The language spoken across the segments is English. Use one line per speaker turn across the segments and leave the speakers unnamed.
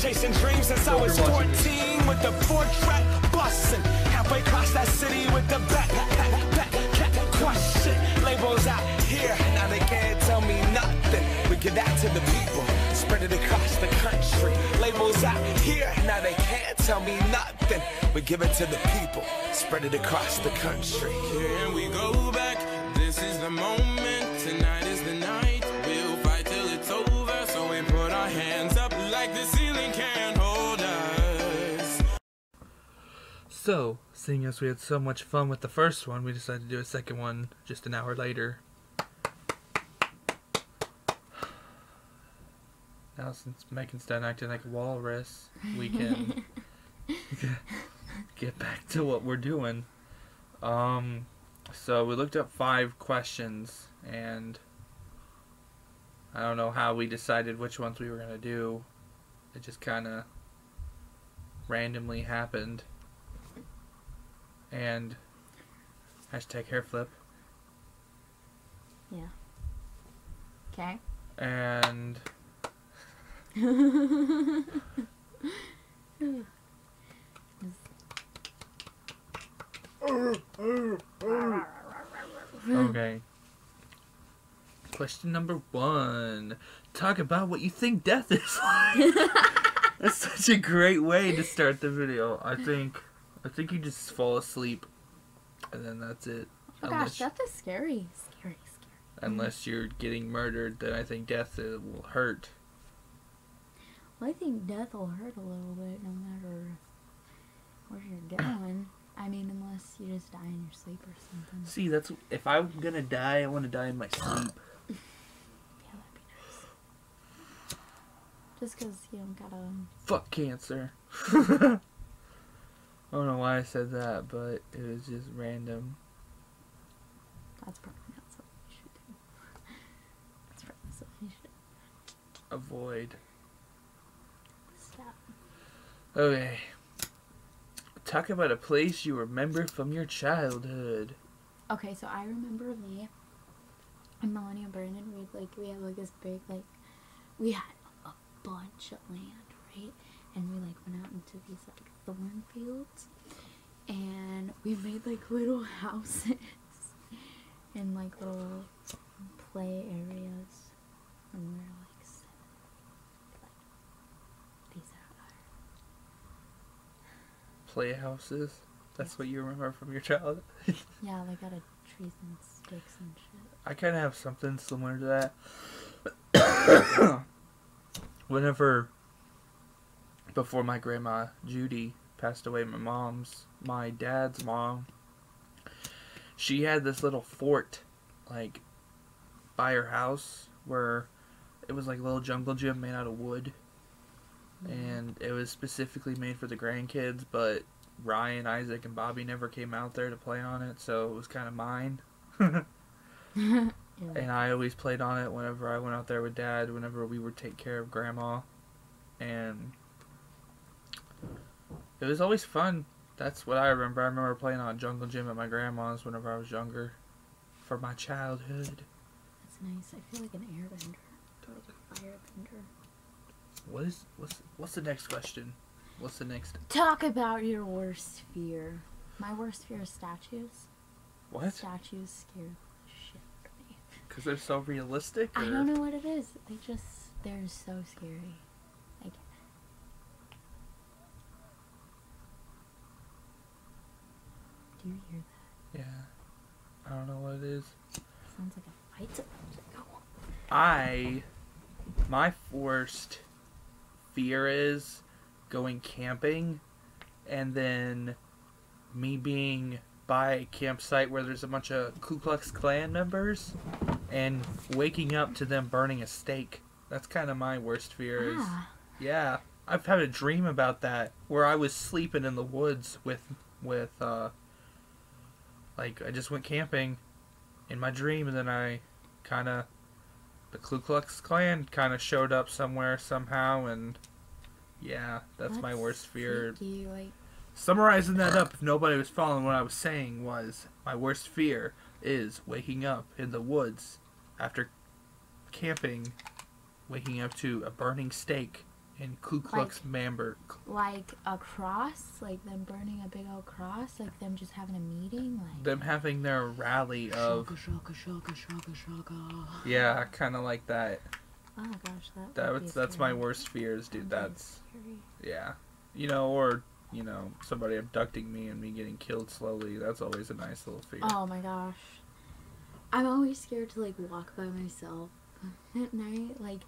Chasing dreams since I was 14 with the 4-track bustin'. Halfway across that city with the back question. Labels out here, now they can't tell me nothing. We give that to the people, spread it across the country. Labels out here, now they can't tell me nothing. We give it to the people, spread it across the country.
Here we go back, this is the moment, tonight is the night. We'll fight till it's over, so we put our hands up like the ceiling can't hold us.
So, seeing as we had so much fun with the first one, we decided to do a second one just an hour later. Now, since Megan's done acting like a walrus, we can get back to what we're doing. So we looked up 5 questions, and I don't know how we decided which ones we were going to do. It just kind of randomly happened. And hashtag hair flip.
Yeah. Okay.
And okay. Question number 1. Talk about what you think death is like. That's such a great way to start the video. I think you just fall asleep, and then that's it.
Oh gosh, death is scary. Scary.
Unless you're getting murdered, then I think death will hurt.
Well, I think death will hurt a little bit no matter where you're going. I mean, unless you just die in your sleep or something.
See, that's if I'm gonna die, I want to die in my sleep.
Yeah, that'd be nice. Just because you don't gotta...
Fuck cancer. I don't know why I said that, but it was just random.
That's probably not something you should do. That's probably something you should
Avoid.
stop.
Okay. Talk about a place you remember from your childhood.
Okay, so I remember me and Melanie and Brandon, we had like this big, like, we had a bunch of land, right? And we like went out into these like thorn fields, and we made like little houses and like little play areas when we were like 7. Like, these are our
Playhouses? That's what you remember from your childhood?
yeah, like out of trees and sticks and shit.
I kind of have something similar to that. Whenever, before my grandma Judy passed away, my dad's mom, she had this little fort, like, by her house, where it was like a little jungle gym made out of wood. And it was specifically made for the grandkids, but Ryan, Isaac, and Bobby never came out there to play on it, so it was kind of mine.
Yeah.
And I always played on it whenever I went out there with Dad, whenever we would take care of Grandma. And it was always fun. That's what I remember. I remember playing on a jungle gym at my grandma's whenever I was younger. For my childhood.
That's nice. I feel like an airbender. Or like a firebender.
What's the next question? What's the next?
Talk about your worst fear. My worst fear is statues.
What?
Statues scare the shit out of me.
Because they're so realistic? Or?
I don't know what it is. They're so scary. Like, do you hear that?
Yeah. I don't know what it is.
Sounds like a fight zone.
My worst fear is going camping and then me being by a campsite where there's a bunch of Ku Klux Klan members and waking up to them burning a steak. That's kind of my worst fear. Yeah, I've had a dream about that where I was sleeping in the woods with like, I just went camping in my dream, and then the Ku Klux Klan kind of showed up somewhere somehow, and yeah, that's my worst fear.
Freaky, like...
Summarizing that up, if nobody was following what I was saying, was my worst fear is waking up in the woods after camping, waking up to a burning steak And Ku Klux Member.
Like a cross, like them burning a big old cross, like them just having a meeting, like
Them having their rally of...
shaka.
Yeah, kind of like that.
Oh gosh, that's
That's my worst fears, dude. That's...
Scary.
Yeah. You know, or... You know, somebody abducting me and me getting killed slowly. That's always a nice little fear.
Oh my gosh. I'm always scared to like walk by myself at night. Like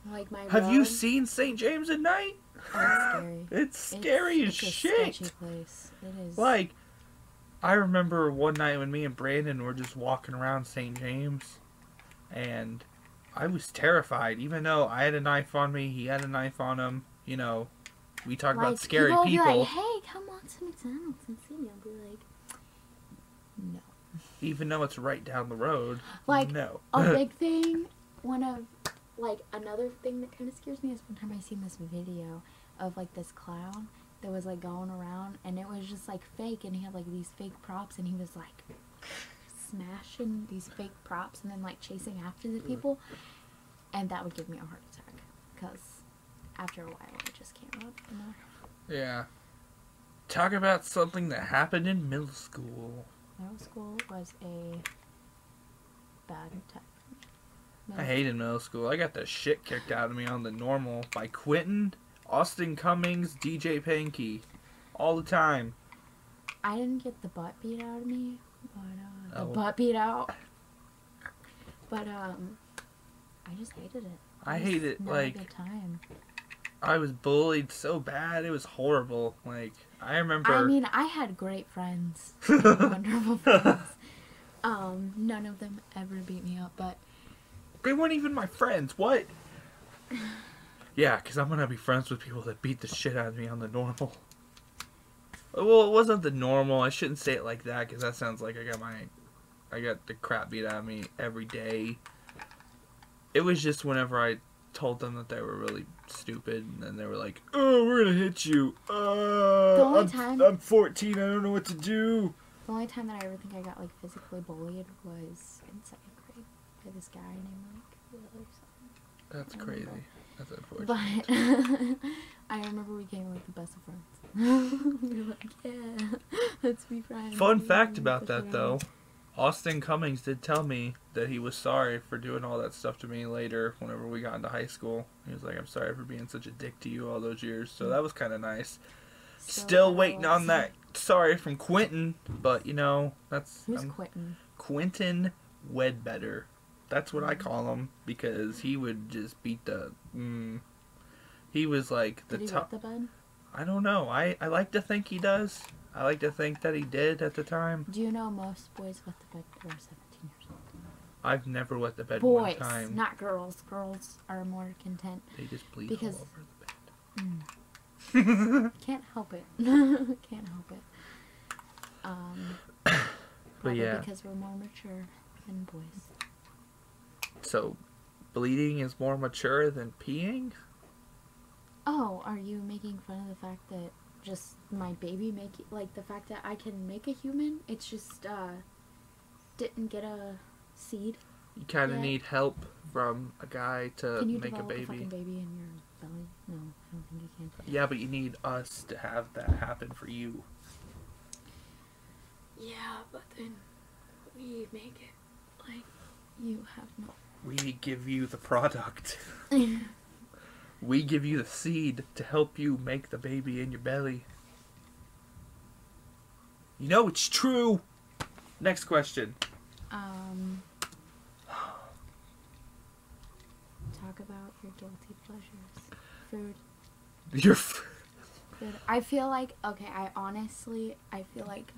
my
Have you
road-
seen St. James at night?
Oh, it's scary.
It's scary as
it's a
shit.
sketchy place. It is.
Like, I remember one night when me and Brandon were just walking around St. James, and I was terrified. Even though I had a knife on me, he had a knife on him. You know, we talk about scary
people.
people.
Will be like, hey, come on to McDonald's and see me. I'll be like, no.
Even though it's right down the road.
Like,
no.
a big thing, another thing that kind of scares me is one time I seen this video of, like, this clown that was, like, going around, and it was just, like, fake, and he had, like, these fake props, and he was, like, smashing these fake props and then, like, chasing after the people, and that would give me a heart attack, because after a while, it just can't run anymore.
Yeah. Talk about something that happened in middle school.
Middle school was a bad time for me.
I hated middle school. I got the shit kicked out of me on the normal by Quentin, Austin Cummings, DJ Panky. All the time.
I didn't get the butt beat out of me, but
Oh.
butt beat out. But I just hated it.
I
It was
hate it,
not
like-
a good time.
I was bullied so bad. It was horrible. Like, I remember...
I mean, I had great friends, wonderful friends. None of them ever beat me up, but
They weren't even my friends. What? Yeah, because I'm going to be friends with people that beat the shit out of me on the normal. Well, it wasn't the normal. I shouldn't say it like that, because that sounds like I got the crap beat out of me every day. It was just whenever I told them that they were really stupid, and then they were like, "Oh, we're gonna hit you."
only time-
I'm 14. I don't know what to do.
the only time that I ever think I got, like, physically bullied was in 2nd grade by this guy named, like, Will or something.
That's crazy. That's unfortunate.
But I remember we became, like, the best of friends. We were like, yeah, let's be friends.
Fun
We
fact
were
about
best
that, though. Austin Cummings did tell me that he was sorry for doing all that stuff to me later whenever we got into high school. He was like, "I'm sorry for being such a dick to you all those years." So that was kind of nice. Still waiting on that sorry from Quentin, but, you know, that's...
Who's Quentin?
Quentin Wedbetter. That's what I call him, because he would just beat the... he was like the
Did he
top...
wet the bed?
I don't know. I like to think he does. I like to think that he did at the time.
Do you know most boys wet the bed who are 17 years old?
I've never wet the bed one
Boys,
time.
not girls. Girls are more content.
They just bleed
Because-
all over the bed.
Can't help it. Can't help it. Probably
yeah.
because we're more mature than boys.
So, bleeding is more mature than peeing?
Oh, are you making fun of the fact that just my baby like the fact that I can make a human? It's just didn't get a seed.
You kind of
Yeah.
need help from a guy to
Can you
make a
develop a
baby.
fucking baby in your belly? No, I don't think you can.
Yeah, but you need us to have that happen for you.
Yeah, but then we make it like you have no.
We give you the product. We give you the seed to help you make the baby in your belly. You know it's true. Next question.
Talk about your guilty pleasures. Food.
Your
Food. I feel like, okay, I feel like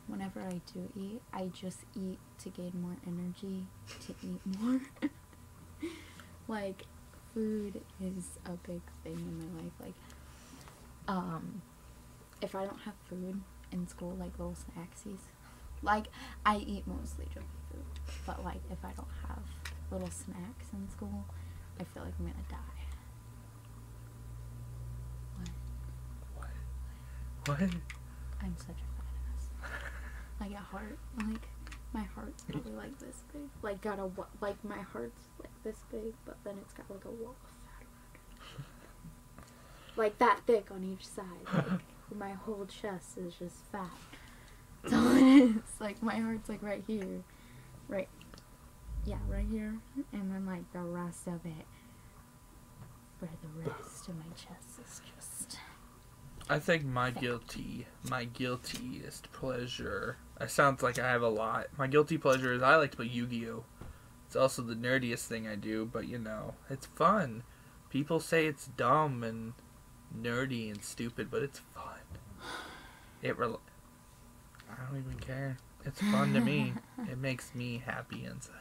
whenever I do eat, I just eat to gain more energy to eat more. Like, food is a big thing in my life. Like, if I don't have food in school, like little snacksies, like, I eat mostly junky food, but like, if I don't have little snacks in school, I feel like I'm gonna die.
What?
I'm such a fat ass. Like a heart, like my heart's probably like this big. Like like my heart's like this big, but then it's got like a wall of fat around it. like that thick on each side. Like my whole chest is just fat. That's all it is. Like my heart's like right here, right. Yeah, right here, and then like the rest of it, where the rest of my chest is just.
I think my guiltiest pleasure. It sounds like I have a lot. My guilty pleasure is I like to play Yu-Gi-Oh. It's also the nerdiest thing I do, but you know, it's fun. People say it's dumb and nerdy and stupid, but it's fun. I don't even care. It's fun to me. It makes me happy inside.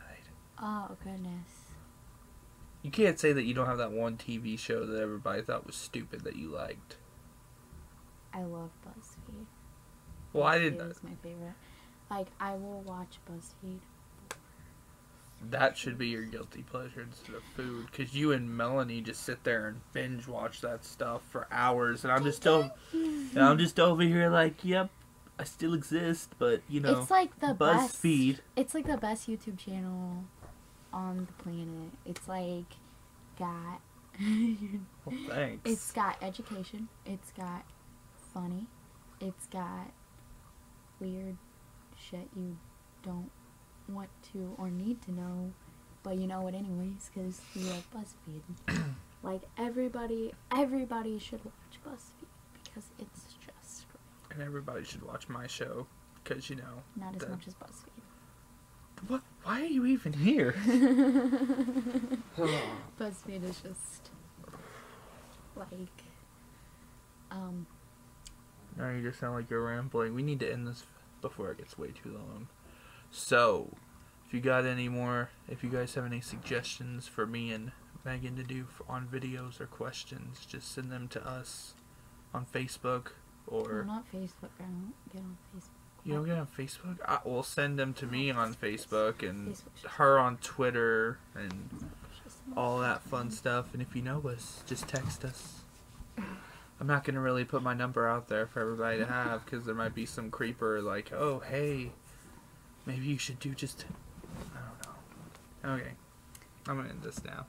Oh goodness.
You can't say that you don't have that one TV show that everybody thought was stupid that you liked.
I love BuzzFeed.
Well, I
BuzzFeed
didn't.
is my favorite. Like, I will watch BuzzFeed.
That should be your guilty pleasure instead of food, because you and Melanie just sit there and binge watch that stuff for hours, and I'm just over here like, yep, I still exist, but you know,
It's like the
BuzzFeed.
best. It's like the best YouTube channel on the planet. It's like got.
Well, thanks.
It's got education. It's got funny. It's got weird shit you don't want to or need to know, but you know it anyways because you love BuzzFeed. Like everybody should watch BuzzFeed because it's just great.
And everybody should watch my show, because you know.
Not as much as BuzzFeed.
What? Why are you even here?
BuzzFeed is just like
Now you just sound like you're rambling. We need to end this before it gets way too long. So, if you guys have any suggestions for me and Megan to do on videos or questions, just send them to us on Facebook or...
not Facebook. I don't get on Facebook.
You don't get on Facebook? We'll send them to me on Facebook and
Facebook's just-
her on Twitter and all that fun stuff. And if you know us, just text us. I'm not going to really put my number out there for everybody to have, because there might be some creeper like, oh, hey, maybe you should do just... I don't know. Okay. I'm going to end this now.